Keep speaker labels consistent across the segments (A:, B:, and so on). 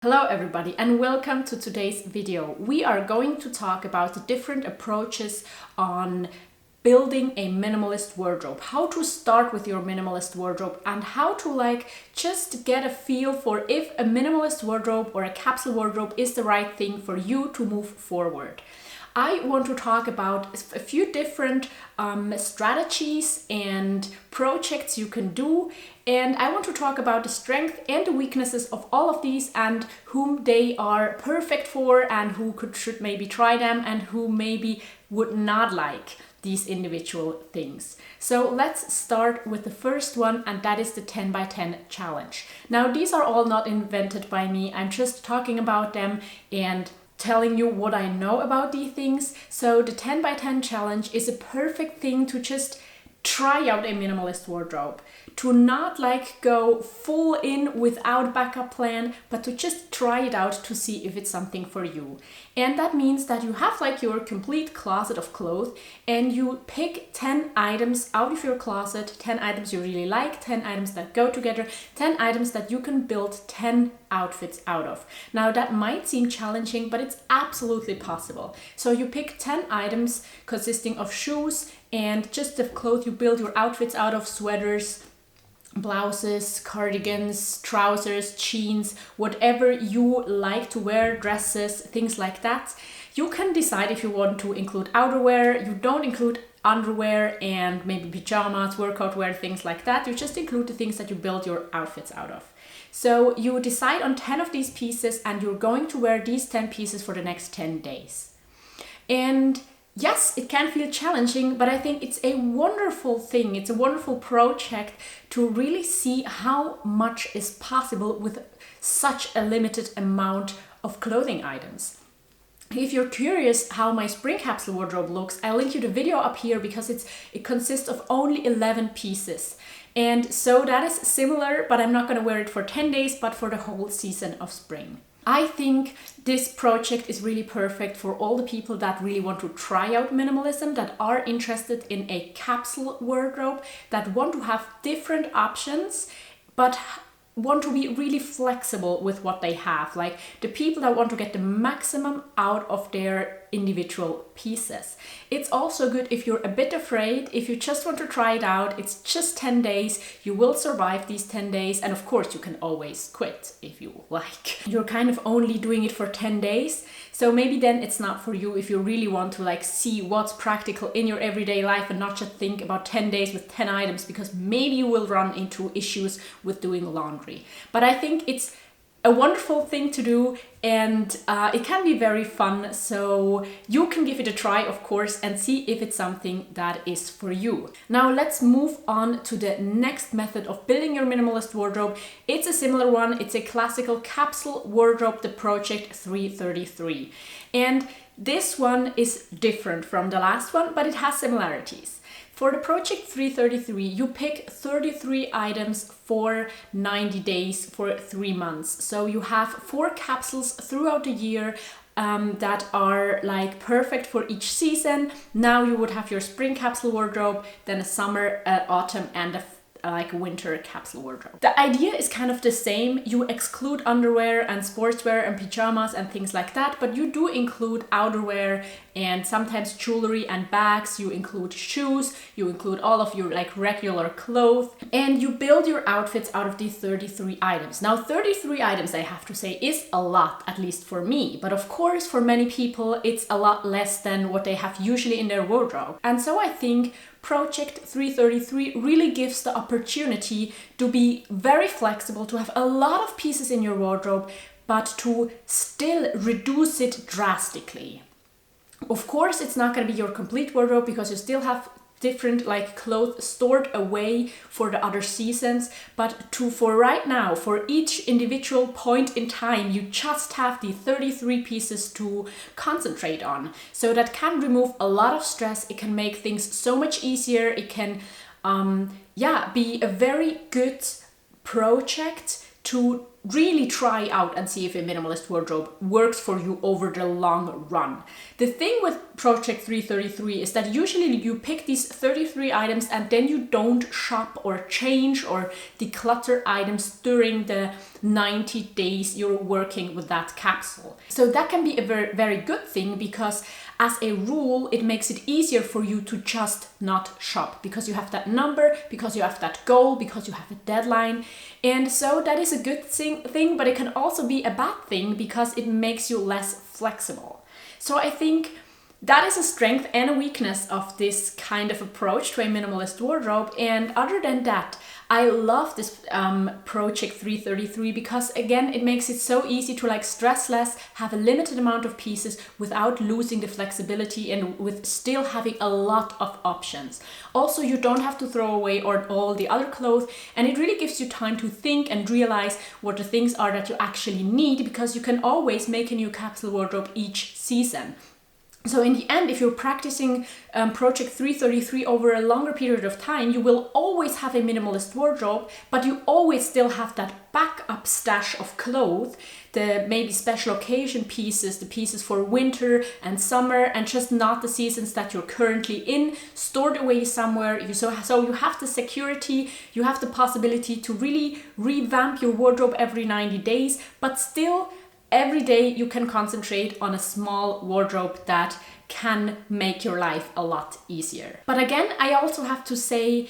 A: Hello everybody and welcome to today's video. We are going to talk about the different approaches on building a minimalist wardrobe, how to start with your minimalist wardrobe and how to just get a feel for if a minimalist wardrobe or a capsule wardrobe is the right thing for you to move forward. I want to talk about a few different strategies and projects you can do, and I want to talk about the strength and the weaknesses of all of these and whom they are perfect for and who should maybe try them and who maybe would not like these individual things. So let's start with the first one, and that is the 10 by 10 challenge. Now these are all not invented by me, I'm just talking about them and telling you what I know about these things. So the 10 by 10 challenge is a perfect thing to just try out a minimalist wardrobe, to not go full in without backup plan, but to just try it out to see if it's something for you. And that means that you have your complete closet of clothes and you pick 10 items out of your closet, 10 items you really like, 10 items that go together, 10 items that you can build 10 outfits out of. Now that might seem challenging, but it's absolutely possible. So you pick 10 items consisting of shoes and just the clothes you build your outfits out of: sweaters, blouses, cardigans, trousers, jeans, whatever you like to wear, dresses, things like that. You can decide if you want to include outerwear. You don't include underwear and maybe pajamas, workout wear, things like that. You just include the things that you build your outfits out of. So you decide on 10 of these pieces and you're going to wear these 10 pieces for the next 10 days. And yes, it can feel challenging, but I think it's a wonderful thing. It's a wonderful project to really see how much is possible with such a limited amount of clothing items. If you're curious how my spring capsule wardrobe looks, I'll link you the video up here because it consists of only 11 pieces. And so that is similar, but I'm not going to wear it for 10 days, but for the whole season of spring. I think this project is really perfect for all the people that really want to try out minimalism, that are interested in a capsule wardrobe, that want to have different options, but want to be really flexible with what they have. Like the people that want to get the maximum out of their individual pieces. It's also good if you're a bit afraid, if you just want to try it out. It's just 10 days. You will survive these 10 days. And of course, you can always quit if you like. You're kind of only doing it for 10 days. So maybe then it's not for you if you really want to see what's practical in your everyday life and not just think about 10 days with 10 items, because maybe you will run into issues with doing laundry. But I think it's a wonderful thing to do, and it can be very fun. So you can give it a try, of course, and see if it's something that is for you. Now let's move on to the next method of building your minimalist wardrobe. It's a similar one. It's a classical capsule wardrobe, the Project 333. And this one is different from the last one, but it has similarities. For the Project 333, you pick 33 items for 90 days for 3 months. So you have 4 capsules throughout the year that are perfect for each season. Now you would have your spring capsule wardrobe, then a summer, autumn, and a winter capsule wardrobe. The idea is kind of the same. You exclude underwear and sportswear and pajamas and things like that, but you do include outerwear and sometimes jewelry and bags. You include shoes, you include all of your regular clothes, and you build your outfits out of these 33 items. Now 33 items, I have to say, is a lot, at least for me, but of course for many people it's a lot less than what they have usually in their wardrobe. And so I think Project 333 really gives the opportunity to be very flexible, to have a lot of pieces in your wardrobe, but to still reduce it drastically. Of course, it's not going to be your complete wardrobe because you still have different clothes stored away for the other seasons, but for right now, for each individual point in time, you just have the 33 pieces to concentrate on. So that can remove a lot of stress. It can make things so much easier. It can be a very good project to really try out and see if a minimalist wardrobe works for you over the long run. The thing with Project 333 is that usually you pick these 33 items and then you don't shop or change or declutter items during the 90 days you're working with that capsule. So that can be a very, very good thing, because as a rule, it makes it easier for you to just not shop, because you have that number, because you have that goal, because you have a deadline. And so that is a good thing, but it can also be a bad thing because it makes you less flexible. So I think that is a strength and a weakness of this kind of approach to a minimalist wardrobe. And other than that, I love this Project 333 because, again, it makes it so easy to like stress less, have a limited amount of pieces without losing the flexibility, and with still having a lot of options. Also, you don't have to throw away all the other clothes, and it really gives you time to think and realize what the things are that you actually need, because you can always make a new capsule wardrobe each season. So in the end, if you're practicing Project 333 over a longer period of time, you will always have a minimalist wardrobe, but you always still have that backup stash of clothes, the maybe special occasion pieces, the pieces for winter and summer, and just not the seasons that you're currently in, stored away somewhere. So you have the security, you have the possibility to really revamp your wardrobe every 90 days, but still every day you can concentrate on a small wardrobe that can make your life a lot easier. But again, I also have to say,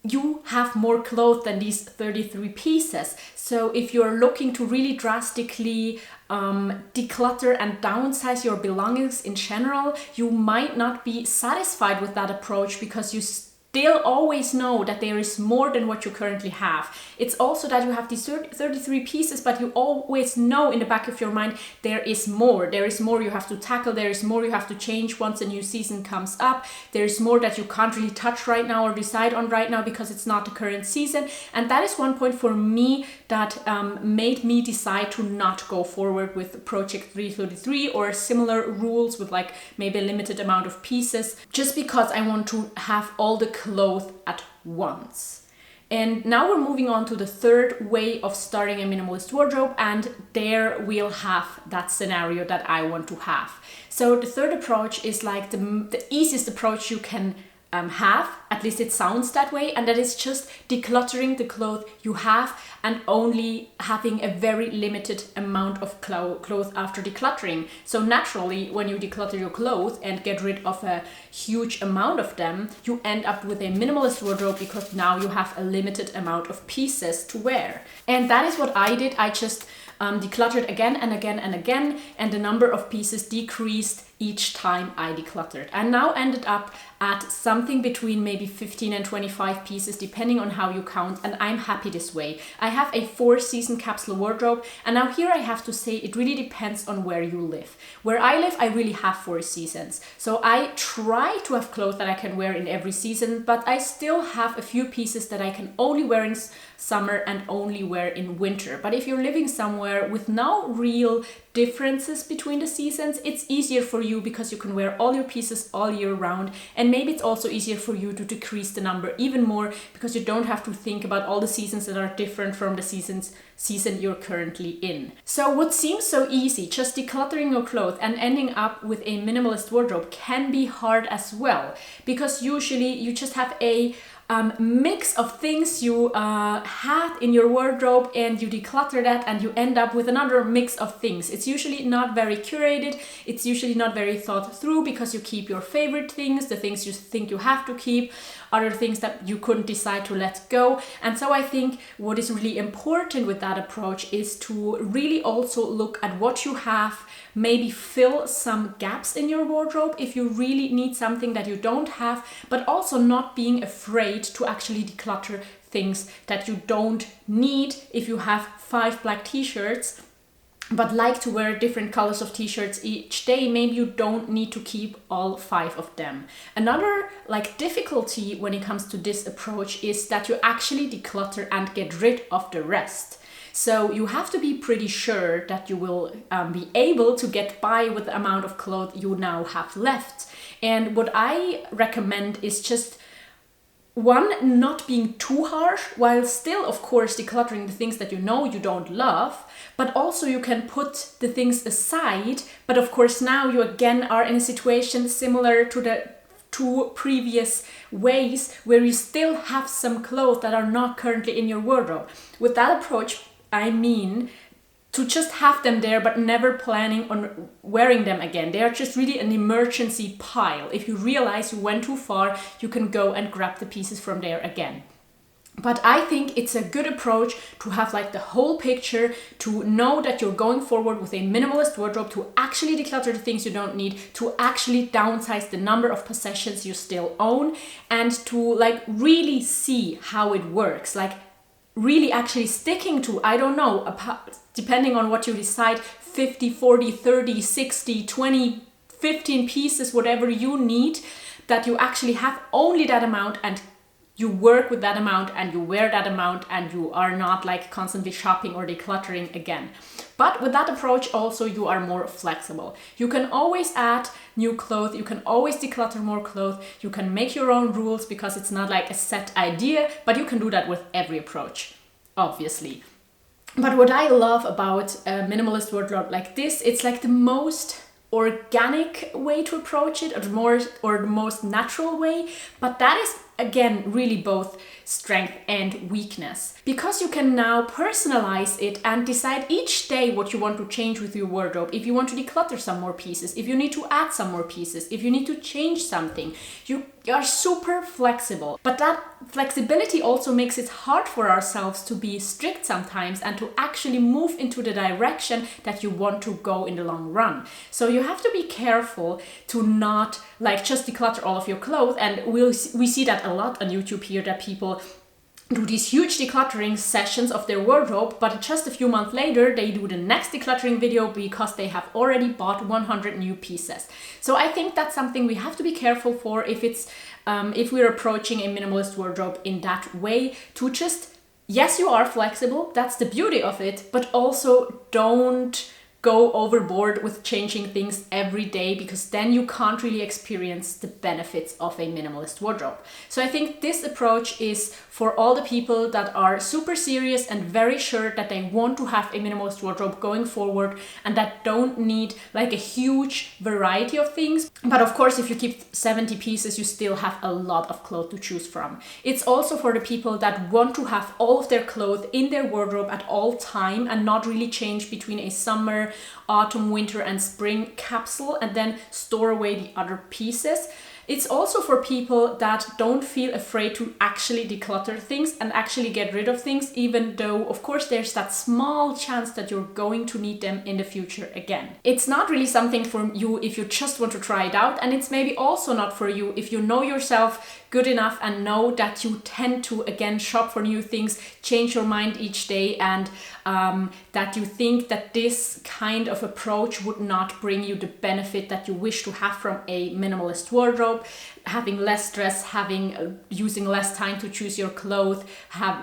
A: you have more clothes than these 33 pieces. So if you're looking to really drastically declutter and downsize your belongings in general, you might not be satisfied with that approach, because you still always know that there is more than what you currently have. It's also that you have these 33 pieces, but you always know in the back of your mind there is more. There is more you have to tackle. There is more you have to change once a new season comes up. There is more that you can't really touch right now or decide on right now because it's not the current season. And that is one point for me that made me decide to not go forward with Project 333 or similar rules with like maybe a limited amount of pieces, just because I want to have all the clothes at once. And now we're moving on to the third way of starting a minimalist wardrobe, and there we'll have that scenario that I want to have. So the third approach is like the easiest approach you can have, at least it sounds that way, and that is just decluttering the clothes you have and only having a very limited amount of clothes after decluttering. So naturally, when you declutter your clothes and get rid of a huge amount of them, you end up with a minimalist wardrobe, because now you have a limited amount of pieces to wear. And that is what I did. I just decluttered again and again and again, and the number of pieces decreased each time I decluttered. I now ended up at something between maybe 15 and 25 pieces, depending on how you count, and I'm happy this way. I have a 4-season capsule wardrobe, and now here I have to say it really depends on where you live. Where I live, I really have 4 seasons. So I try to have clothes that I can wear in every season, but I still have a few pieces that I can only wear in summer and only wear in winter. But if you're living somewhere with no real differences between the seasons, it's easier for you because you can wear all your pieces all year round, and maybe it's also easier for you to decrease the number even more because you don't have to think about all the seasons that are different from the season you're currently in. So what seems so easy, just decluttering your clothes and ending up with a minimalist wardrobe, can be hard as well, because usually you just have a mix of things you had in your wardrobe, and you declutter that and you end up with another mix of things. It's usually not very curated, it's usually not very thought through, because you keep your favorite things, the things you think you have to keep, other things that you couldn't decide to let go. And so I think what is really important with that approach is to really also look at what you have, maybe fill some gaps in your wardrobe if you really need something that you don't have, but also not being afraid to actually declutter things that you don't need. If you have 5 black t-shirts but like to wear different colors of t-shirts each day, maybe you don't need to keep all 5 of them. Another difficulty when it comes to this approach is that you actually declutter and get rid of the rest. So you have to be pretty sure that you will be able to get by with the amount of clothes you now have left. And what I recommend is just, one, not being too harsh, while still, of course, decluttering the things that you know you don't love, but also you can put the things aside. But of course, now you again are in a situation similar to the 2 previous ways, where you still have some clothes that are not currently in your wardrobe. With that approach, I mean to just have them there but never planning on wearing them again. They are just really an emergency pile. If you realize you went too far, you can go and grab the pieces from there again. But I think it's a good approach to have like the whole picture, to know that you're going forward with a minimalist wardrobe, to actually declutter the things you don't need, to actually downsize the number of possessions you still own, and to like really see how it works. Like really actually sticking to, I don't know, depending on what you decide, 50, 40, 30, 60, 20, 15 pieces, whatever you need, that you actually have only that amount and you work with that amount and you wear that amount and you are not like constantly shopping or decluttering again. But with that approach also you are more flexible. You can always add new clothes, you can always declutter more clothes, you can make your own rules because it's not like a set idea, but you can do that with every approach, obviously. But what I love about a minimalist wardrobe like this, it's like the most organic way to approach it, or the most natural way, but that is again really both strength and weakness, because you can now personalize it and decide each day what you want to change with your wardrobe. If you want to declutter some more pieces, if you need to add some more pieces, if you need to change something, you are super flexible. But that flexibility also makes it hard for ourselves to be strict sometimes and to actually move into the direction that you want to go in the long run. So you have to be careful to not like just declutter all of your clothes. And we see that a lot on YouTube here, that people do these huge decluttering sessions of their wardrobe, but just a few months later they do the next decluttering video because they have already bought 100 new pieces. So I think that's something we have to be careful for if we're approaching a minimalist wardrobe in that way, to just, yes, you are flexible, that's the beauty of it, but also don't go overboard with changing things every day, because then you can't really experience the benefits of a minimalist wardrobe. So I think this approach is for all the people that are super serious and very sure that they want to have a minimalist wardrobe going forward and that don't need like a huge variety of things. But of course, if you keep 70 pieces, you still have a lot of clothes to choose from. It's also for the people that want to have all of their clothes in their wardrobe at all time and not really change between a summer, autumn, winter and spring capsule and then store away the other pieces. It's also for people that don't feel afraid to actually declutter things and actually get rid of things, even though of course there's that small chance that you're going to need them in the future again. It's not really something for you if you just want to try it out, and it's maybe also not for you if you know yourself good enough and know that you tend to again shop for new things, change your mind each day, and that you think that this kind of approach would not bring you the benefit that you wish to have from a minimalist wardrobe, having less stress, using less time to choose your clothes,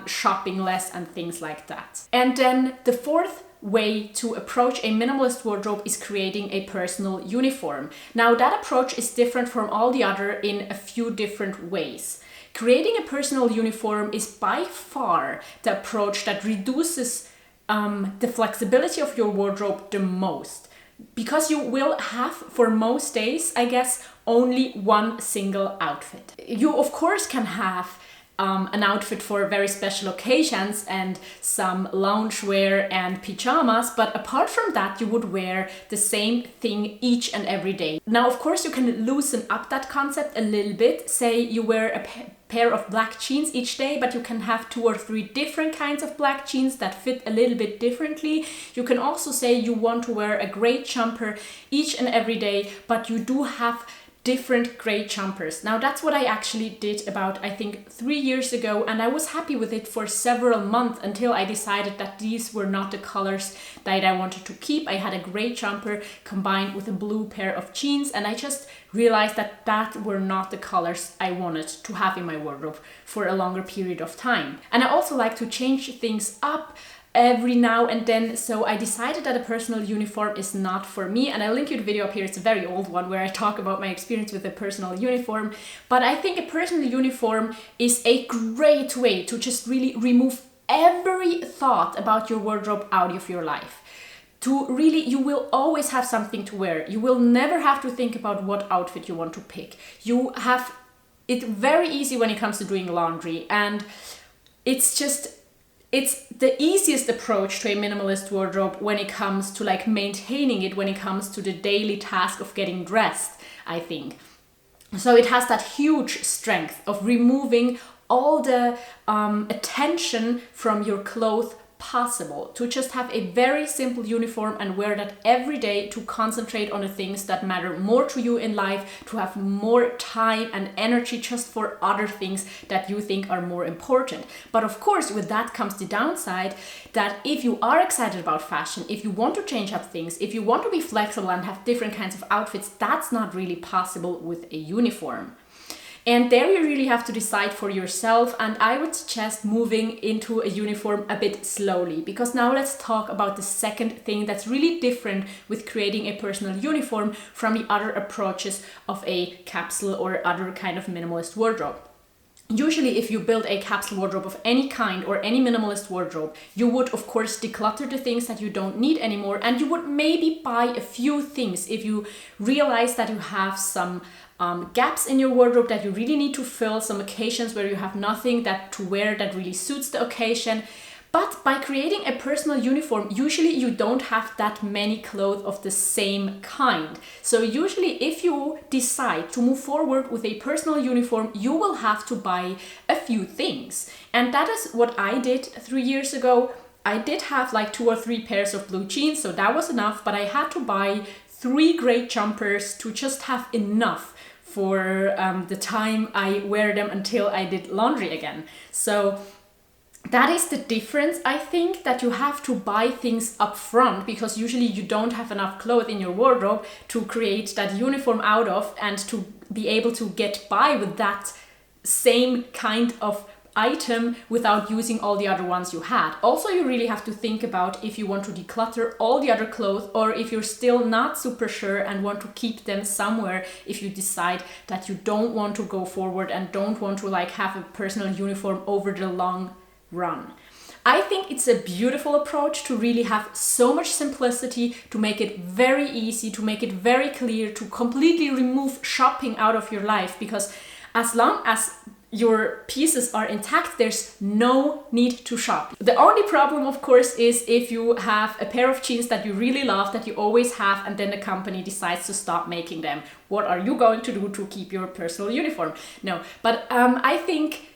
A: shopping less and things like that. And then the fourth way to approach a minimalist wardrobe is creating a personal uniform. Now that approach is different from all the other in a few different ways. Creating a personal uniform is by far the approach that reduces the flexibility of your wardrobe the most, because you will have for most days, I guess, only one single outfit. You of course can have an outfit for very special occasions and some loungewear and pajamas, but apart from that you would wear the same thing each and every day. Now of course you can loosen up that concept a little bit. Say you wear a pair of black jeans each day, but you can have 2 or 3 different kinds of black jeans that fit a little bit differently. You can also say you want to wear a gray jumper each and every day, but you do have different gray jumpers. Now that's what I actually did about, I think, 3 years ago, and I was happy with it for several months until I decided that these were not the colors that I wanted to keep. I had a gray jumper combined with a blue pair of jeans, and I just realized that were not the colors I wanted to have in my wardrobe for a longer period of time. And I also like to change things up every now and then, so I decided that a personal uniform is not for me, and I'll link you the video up here. It's a very old one where I talk about my experience with a personal uniform, but I think a personal uniform is a great way to just really remove every thought about your wardrobe out of your life. You will always have something to wear. You will never have to think about what outfit you want to pick. You have it very easy when it comes to doing laundry, and it's just it's the easiest approach to a minimalist wardrobe when it comes to like maintaining it, when it comes to the daily task of getting dressed, I think. So it has that huge strength of removing all the attention from your clothes possible, to just have a very simple uniform and wear that every day, to concentrate on the things that matter more to you in life, to have more time and energy just for other things that you think are more important. But of course, with that comes the downside that if you are excited about fashion, if you want to change up things, if you want to be flexible and have different kinds of outfits, that's not really possible with a uniform. And there you really have to decide for yourself, and I would suggest moving into a uniform a bit slowly, because now let's talk about the second thing that's really different with creating a personal uniform from the other approaches of a capsule or other kind of minimalist wardrobe. Usually, if you build a capsule wardrobe of any kind or any minimalist wardrobe, you would of course declutter the things that you don't need anymore, and you would maybe buy a few things if you realize that you have some gaps in your wardrobe that you really need to fill, some occasions where you have nothing that to wear that really suits the occasion. But by creating a personal uniform, usually you don't have that many clothes of the same kind. So usually if you decide to move forward with a personal uniform, you will have to buy a few things. And that is what I did 3 years ago. I did have like 2 or 3 pairs of blue jeans, so that was enough, but I had to buy 3 gray jumpers to just have enough for the time I wear them until I did laundry again. So that is the difference, I think, that you have to buy things up front, because usually you don't have enough clothes in your wardrobe to create that uniform out of, and to be able to get by with that same kind of item without using all the other ones you had. Also, you really have to think about if you want to declutter all the other clothes, or if you're still not super sure and want to keep them somewhere, if you decide that you don't want to go forward and don't want to like have a personal uniform over the long run. I think it's a beautiful approach to really have so much simplicity, to make it very easy, to make it very clear, to completely remove shopping out of your life, because as long as your pieces are intact, there's no need to shop. The only problem, of course, is if you have a pair of jeans that you really love, that you always have, and then the company decides to stop making them. What are you going to do to keep your personal uniform? No, but I think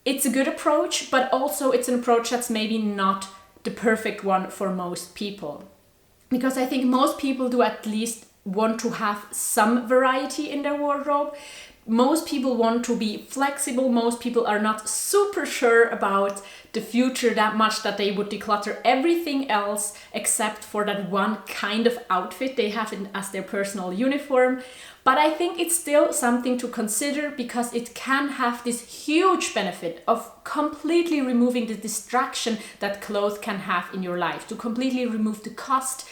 A: it's a good approach, but also it's an approach that's maybe not the perfect one for most people. Because I think most people do at least want to have some variety in their wardrobe. Most people want to be flexible. Most people are not super sure about the future that much that they would declutter everything else except for that one kind of outfit they have as their personal uniform. But I think it's still something to consider, because it can have this huge benefit of completely removing the distraction that clothes can have in your life, to completely remove the cost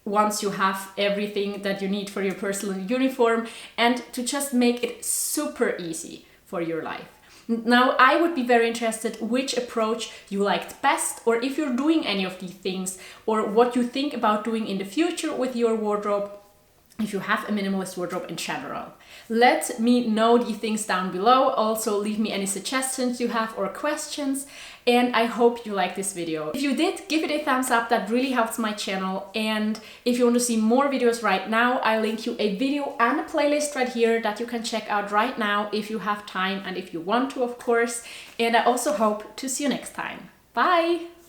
A: once you have everything that you need for your personal uniform, and to just make it super easy for your life. Now, I would be very interested which approach you liked best, or if you're doing any of these things, or what you think about doing in the future with your wardrobe, if you have a minimalist wardrobe in general. Let me know the things down below. Also, leave me any suggestions you have or questions, and I hope you like this video. If you did, give it a thumbs up, that really helps my channel. And if you want to see more videos right now, I'll link you a video and a playlist right here that you can check out right now if you have time and if you want to, of course. And I also hope to see you next time. Bye!